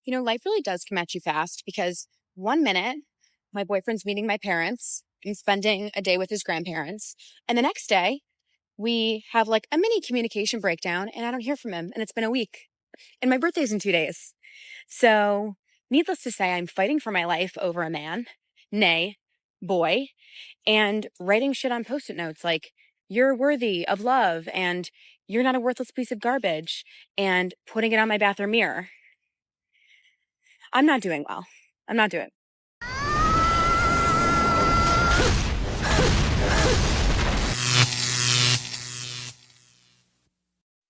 Life really does come at you fast because one minute my boyfriend's meeting my parents and spending a day with his grandparents. And the next day we have like a mini communication breakdown and I don't hear from him. And it's been a week. And my birthday's in 2 days. So, needless to say, I'm fighting for my life over a man, nay, boy, and writing shit on post it notes like, you're worthy of love and you're not a worthless piece of garbage, and putting it on my bathroom mirror. I'm not doing well. I'm not doing.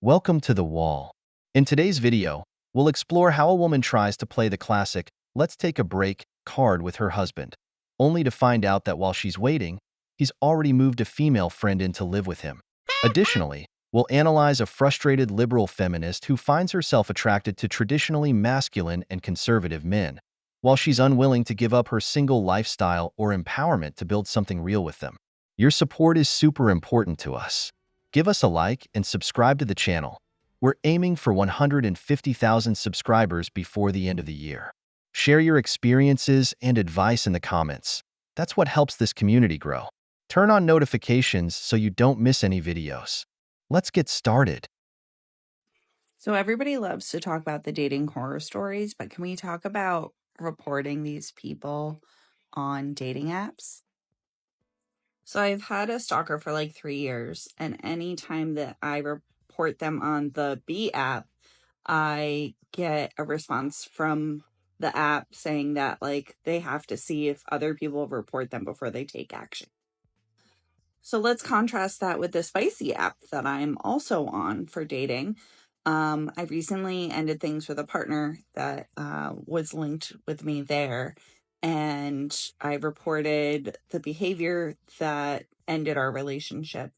Welcome to The Wall. In today's video, we'll explore how a woman tries to play the classic "let's take a break" card with her husband, only to find out that while she's waiting, he's already moved a female friend in to live with him. Additionally, we'll analyze a frustrated liberal feminist who finds herself attracted to traditionally masculine and conservative men, while she's unwilling to give up her single lifestyle or empowerment to build something real with them. Your support is super important to us. Give us a like and subscribe to the channel. We're aiming for 150,000 subscribers before the end of the year. Share your experiences and advice in the comments. That's what helps this community grow. Turn on notifications so you don't miss any videos. Let's get started. So everybody loves to talk about the dating horror stories, but can we talk about reporting these people on dating apps? So I've had a stalker for like 3 years, and anytime that I report them on the B app, I get a response from the app saying that like they have to see if other people report them before they take action. So let's contrast that with the Spicy app that I'm also on for dating. I recently ended things with a partner that was linked with me there, and I reported the behavior that ended our relationship.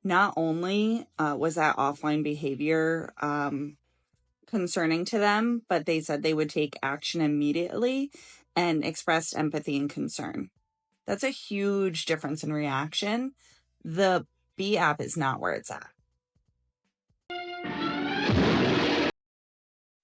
Not only was that offline behavior concerning to them, but they said they would take action immediately and expressed empathy and concern. That's a huge difference in reaction. The B app is not where it's at.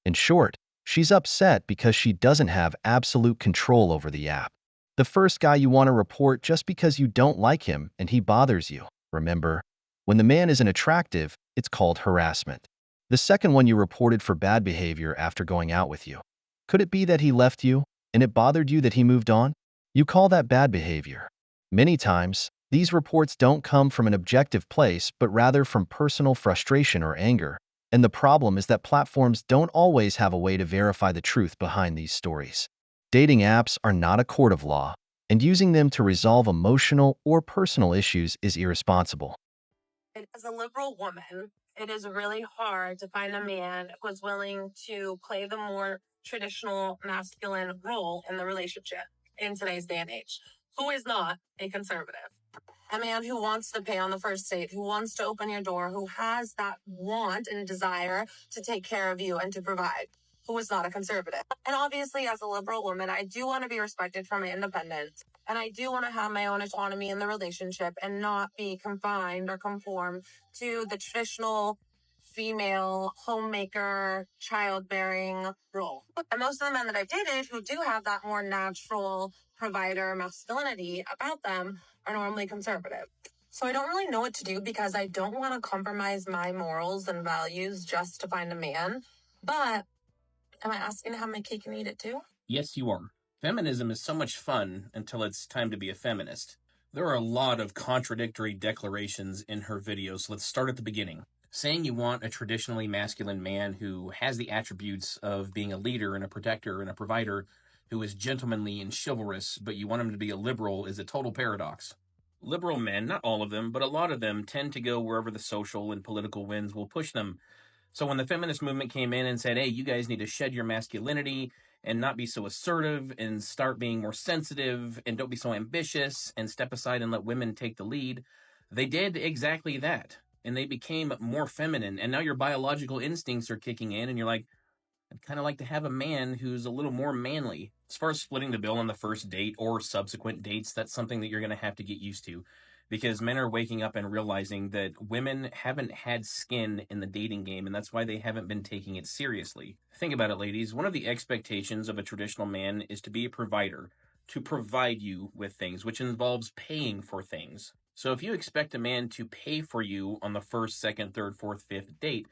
In short, she's upset because she doesn't have absolute control over the app. The first guy you want to report just because you don't like him and he bothers you. Remember, when the man isn't attractive, it's called harassment. The second one you reported for bad behavior after going out with you. Could it be that he left you and it bothered you that he moved on? You call that bad behavior. Many times, these reports don't come from an objective place but rather from personal frustration or anger. And the problem is that platforms don't always have a way to verify the truth behind these stories. Dating apps are not a court of law, and using them to resolve emotional or personal issues is irresponsible. As a liberal woman, it is really hard to find a man who's willing to play the more traditional masculine role in the relationship in today's day and age. Who is not a conservative? A man who wants to pay on the first date, who wants to open your door, who has that want and desire to take care of you and to provide. Who is not a conservative? And obviously, as a liberal woman, I do want to be respected for my independence. And I do want to have my own autonomy in the relationship and not be confined or conform to the traditional female homemaker, childbearing role. And most of the men that I've dated who do have that more natural provider masculinity about them are normally conservative. So I don't really know what to do because I don't want to compromise my morals and values just to find a man. But am I asking to have my cake and eat it too? Yes, you are. Feminism is so much fun until it's time to be a feminist. There are a lot of contradictory declarations in her videos, so let's start at the beginning. Saying you want a traditionally masculine man who has the attributes of being a leader and a protector and a provider, who is gentlemanly and chivalrous, but you want him to be a liberal, is a total paradox. Liberal men, not all of them, but a lot of them, tend to go wherever the social and political winds will push them. So when the feminist movement came in and said, hey, you guys need to shed your masculinity and not be so assertive and start being more sensitive and don't be so ambitious and step aside and let women take the lead, they did exactly that. And they became more feminine. And now your biological instincts are kicking in and you're like, I'd kind of like to have a man who's a little more manly. As far as splitting the bill on the first date or subsequent dates, that's something that you're going to have to get used to. because men are waking up and realizing that women haven't had skin in the dating game, and that's why they haven't been taking it seriously. Think about it, ladies. One of the expectations of a traditional man is to be a provider, to provide you with things, which involves paying for things. So if you expect a man to pay for you on the first, second, third, fourth, fifth date,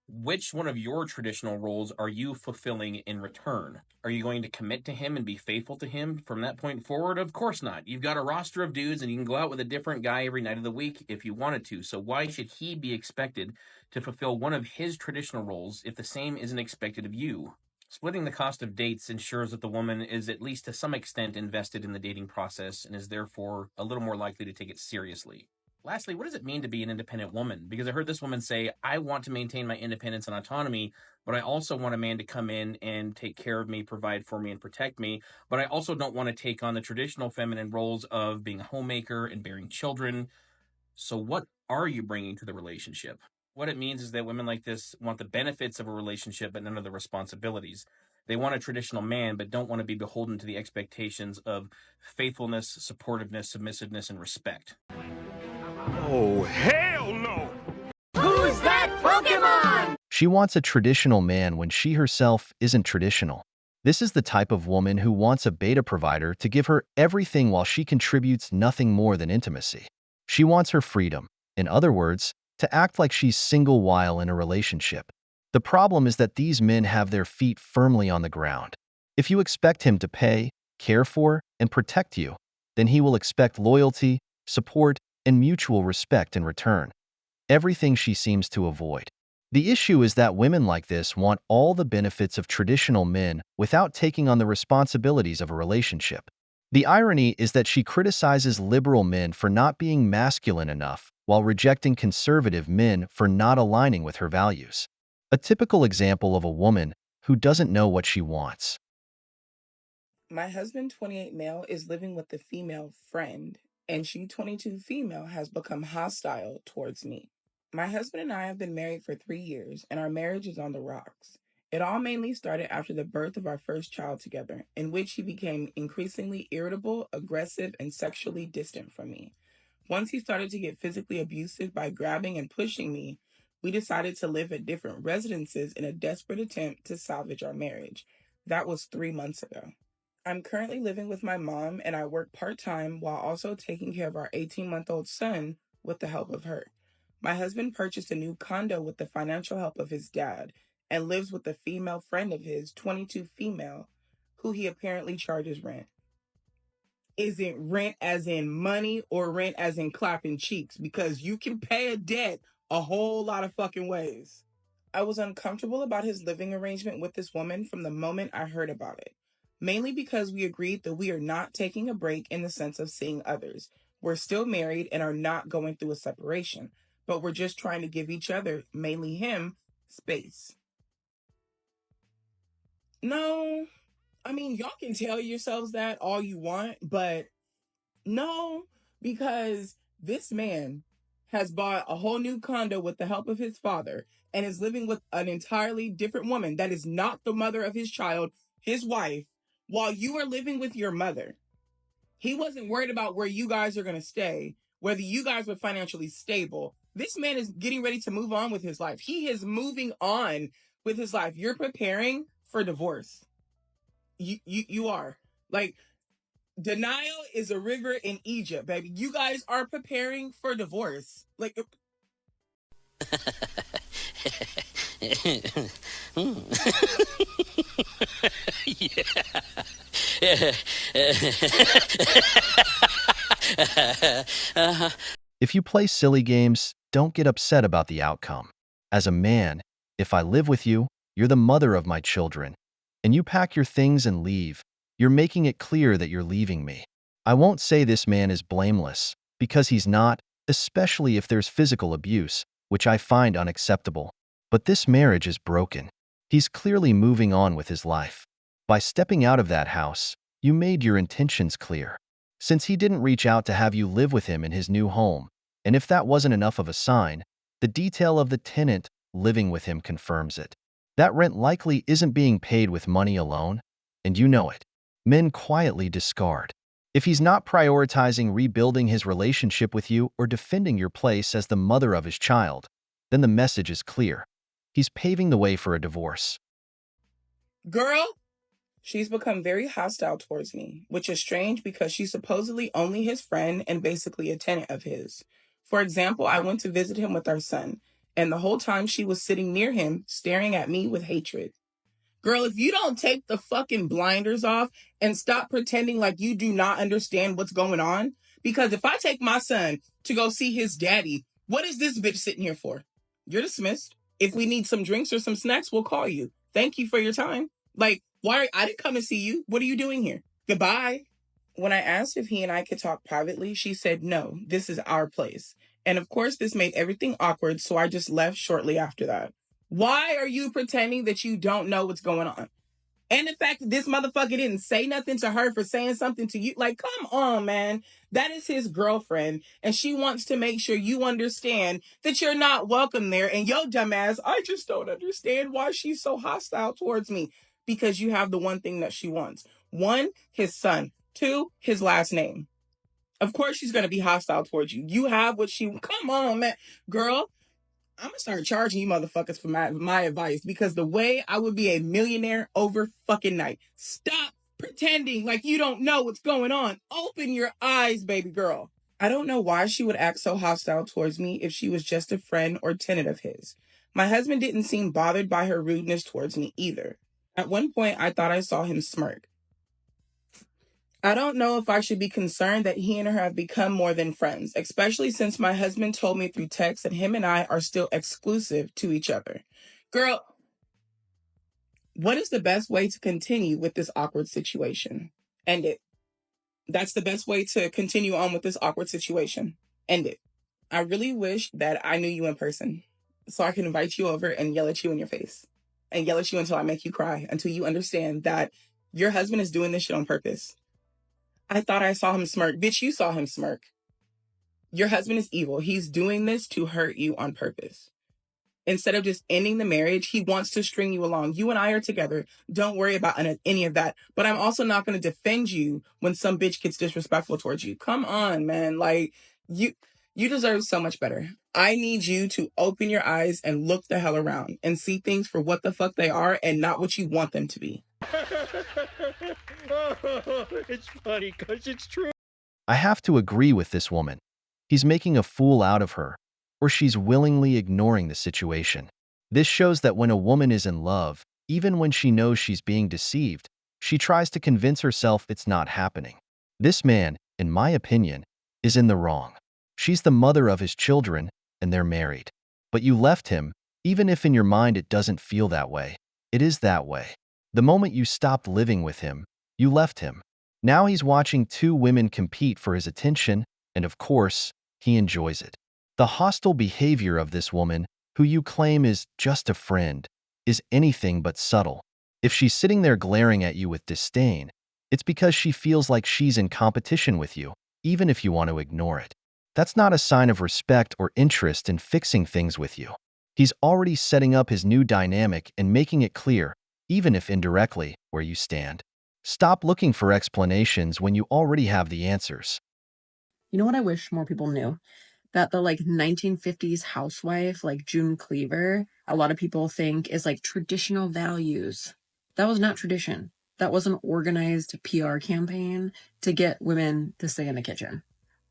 which one of your traditional roles are you fulfilling in return? Are you going to commit to him and be faithful to him from that point forward? Of course not. You've got a roster of dudes and you can go out with a different guy every night of the week if you wanted to. So why should he be expected to fulfill one of his traditional roles if the same isn't expected of you? Splitting the cost of dates ensures that the woman is at least to some extent invested in the dating process and is therefore a little more likely to take it seriously. Lastly, what does it mean to be an independent woman? Because I heard this woman say, I want to maintain my independence and autonomy, but I also want a man to come in and take care of me, provide for me, and protect me. But I also don't want to take on the traditional feminine roles of being a homemaker and bearing children. So, what are you bringing to the relationship? What it means is that women like this want the benefits of a relationship, but none of the responsibilities. They want a traditional man, but don't want to be beholden to the expectations of faithfulness, supportiveness, submissiveness, and respect. Oh, hell no! Who's that Pokemon? She wants a traditional man when she herself isn't traditional. This is the type of woman who wants a beta provider to give her everything while she contributes nothing more than intimacy. She wants her freedom, in other words, to act like she's single while in a relationship. The problem is that these men have their feet firmly on the ground. If you expect him to pay, care for, and protect you, then he will expect loyalty, support, and mutual respect in return. Everything she seems to avoid. The issue is that women like this want all the benefits of traditional men without taking on the responsibilities of a relationship. The irony is that she criticizes liberal men for not being masculine enough while rejecting conservative men for not aligning with her values. A typical example of a woman who doesn't know what she wants. My husband, 28 male, is living with the female friend, and she, 22 female, has become hostile towards me. My husband and I have been married for 3 years, and our marriage is on the rocks. It all mainly started after the birth of our first child together, in which he became increasingly irritable, aggressive, and sexually distant from me. Once he started to get physically abusive by grabbing and pushing me, we decided to live at different residences in a desperate attempt to salvage our marriage. That was 3 months ago. I'm currently living with my mom, and I work part-time while also taking care of our 18-month-old son with the help of her. My husband purchased a new condo with the financial help of his dad and lives with a female friend of his, 22 female, who he apparently charges rent. Is it rent as in money or rent as in clapping cheeks? Because you can pay a debt a whole lot of fucking ways. I was uncomfortable about his living arrangement with this woman from the moment I heard about it. Mainly because we agreed that we are not taking a break in the sense of seeing others. We're still married and are not going through a separation, but we're just trying to give each other, mainly him, space. No, I mean, y'all can tell yourselves that all you want, but no, because this man has bought a whole new condo with the help of his father and is living with an entirely different woman that is not the mother of his child, his wife, while you are living with your mother. He wasn't worried about where you guys are going to stay, whether you guys were financially stable. This man is getting ready to move on with his life. He is moving on with his life. You're preparing for divorce. You are. Like, denial is a river in Egypt, baby. You guys are preparing for divorce. Like, If you play silly games, don't get upset about the outcome. As a man, if I live with you, you're the mother of my children, and you pack your things and leave, you're making it clear that you're leaving me. I won't say this man is blameless, because he's not, especially if there's physical abuse, which I find unacceptable. But this marriage is broken. He's clearly moving on with his life. By stepping out of that house, you made your intentions clear. Since he didn't reach out to have you live with him in his new home, and if that wasn't enough of a sign, the detail of the tenant living with him confirms it. That rent likely isn't being paid with money alone, and you know it. Men quietly discard. If he's not prioritizing rebuilding his relationship with you or defending your place as the mother of his child, then the message is clear. He's paving the way for a divorce. Girl, she's become very hostile towards me, which is strange because she's supposedly only his friend and basically a tenant of his. For example, I went to visit him with our son, and the whole time she was sitting near him, staring at me with hatred. Girl, if you don't take the fucking blinders off and stop pretending like you do not understand what's going on, because if I take my son to go see his daddy, what is this bitch sitting here for? You're dismissed. If we need some drinks or some snacks, we'll call you. Thank you for your time. Like, why? I didn't come and see you. What are you doing here? Goodbye. When I asked if he and I could talk privately, she said, no, this is our place. And of course, this made everything awkward, so I just left shortly after that. Why are you pretending that you don't know what's going on? And the fact that this motherfucker didn't say nothing to her for saying something to you, like, come on, man. That is his girlfriend, and she wants to make sure you understand that you're not welcome there. And yo, dumbass, I just don't understand why she's so hostile towards me. Because you have the one thing that she wants. One, his son. Two, his last name. Of course she's going to be hostile towards you. You have what she... Come on, man. Girl, I'm gonna start charging you motherfuckers for my advice, because the way I would be a millionaire over fucking night. Stop pretending like you don't know what's going on. Open your eyes, baby girl. I don't know why she would act so hostile towards me if she was just a friend or tenant of his. My husband didn't seem bothered by her rudeness towards me either. At one point, I thought I saw him smirk. I don't know if I should be concerned that he and her have become more than friends, especially since my husband told me through text that him and I are still exclusive to each other. Girl, what is the best way to continue with this awkward situation? End it. That's the best way to continue on with this awkward situation. End it. I really wish that I knew you in person so I can invite you over and yell at you in your face and yell at you until I make you cry, until you understand that your husband is doing this shit on purpose. I thought I saw him smirk. Bitch, you saw him smirk. Your husband is evil. He's doing this to hurt you on purpose. Instead of just ending the marriage, he wants to string you along. You and I are together. Don't worry about any of that. But I'm also not going to defend you when some bitch gets disrespectful towards you. Come on, man. Like, you deserve so much better. I need you to open your eyes and look the hell around and see things for what the fuck they are and not what you want them to be. It's funny because it's true. I have to agree with this woman. He's making a fool out of her, or she's willingly ignoring the situation. This shows that when a woman is in love, even when she knows she's being deceived, she tries to convince herself it's not happening. This man, in my opinion, is in the wrong. She's the mother of his children, and they're married. But you left him, even if in your mind it doesn't feel that way. It is that way. The moment you stopped living with him, you left him. Now he's watching two women compete for his attention, and of course, he enjoys it. The hostile behavior of this woman, who you claim is just a friend, is anything but subtle. If she's sitting there glaring at you with disdain, it's because she feels like she's in competition with you, even if you want to ignore it. That's not a sign of respect or interest in fixing things with you. He's already setting up his new dynamic and making it clear, even if indirectly, where you stand. Stop looking for explanations when you already have the answers. You know what I wish more people knew? That the 1950s housewife, like June Cleaver, a lot of people think is traditional values. That was not tradition. That was an organized PR campaign to get women to stay in the kitchen.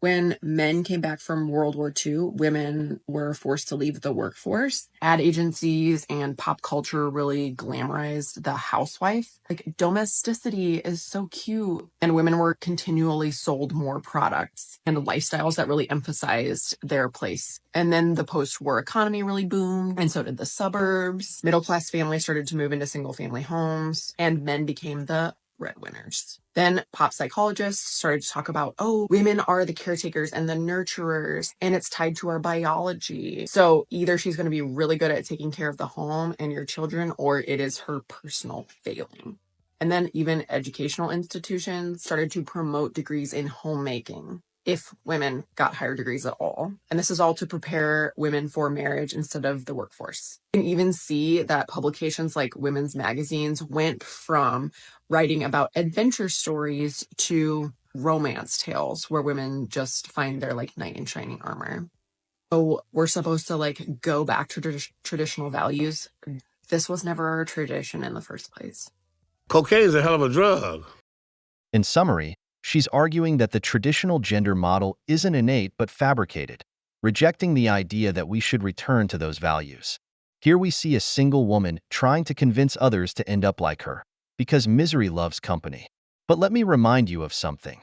When men came back from World War II, women were forced to leave the workforce. Ad agencies and pop culture really glamorized the housewife. Domesticity is so cute. And women were continually sold more products and lifestyles that really emphasized their place. And then the post-war economy really boomed, and so did the suburbs. Middle-class families started to move into single-family homes, and men became the breadwinners. Then pop psychologists started to talk about, women are the caretakers and the nurturers, and it's tied to our biology. So either she's going to be really good at taking care of the home and your children, or it is her personal failing. And then even educational institutions started to promote degrees in homemaking, if women got higher degrees at all. And this is all to prepare women for marriage instead of the workforce. You can even see that publications like women's magazines went from writing about adventure stories to romance tales where women just find their like knight in shining armor. So we're supposed to like go back to traditional values. This was never a tradition in the first place. Cocaine is a hell of a drug. In summary, she's arguing that the traditional gender model isn't innate but fabricated, rejecting the idea that we should return to those values. Here we see a single woman trying to convince others to end up like her, because misery loves company. But let me remind you of something.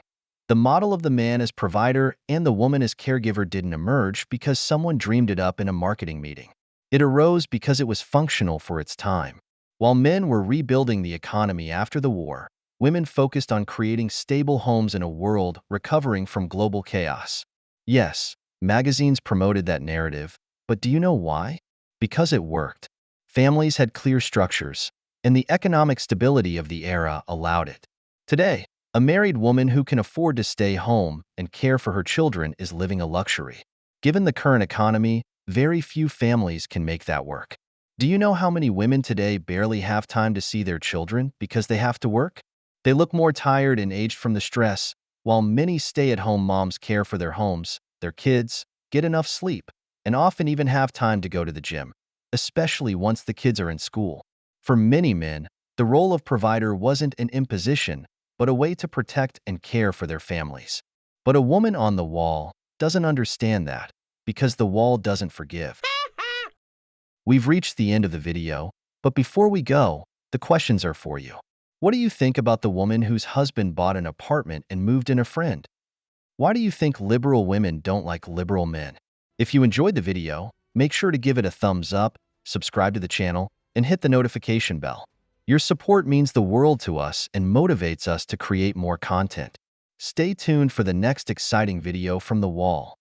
The model of the man as provider and the woman as caregiver didn't emerge because someone dreamed it up in a marketing meeting. It arose because it was functional for its time. While men were rebuilding the economy after the war, women focused on creating stable homes in a world recovering from global chaos. Yes, magazines promoted that narrative, but do you know why? Because it worked. Families had clear structures, and the economic stability of the era allowed it. Today, a married woman who can afford to stay home and care for her children is living a luxury. Given the current economy, very few families can make that work. Do you know how many women today barely have time to see their children because they have to work? They look more tired and aged from the stress, while many stay-at-home moms care for their homes, their kids, get enough sleep, and often even have time to go to the gym, especially once the kids are in school. For many men, the role of provider wasn't an imposition, but a way to protect and care for their families. But a woman on the wall doesn't understand that, because the wall doesn't forgive. We've reached the end of the video, but before we go, the questions are for you. What do you think about the woman whose husband bought an apartment and moved in a friend? Why do you think liberal women don't like liberal men? If you enjoyed the video, make sure to give it a thumbs up, subscribe to the channel, and hit the notification bell. Your support means the world to us and motivates us to create more content. Stay tuned for the next exciting video from The Wall.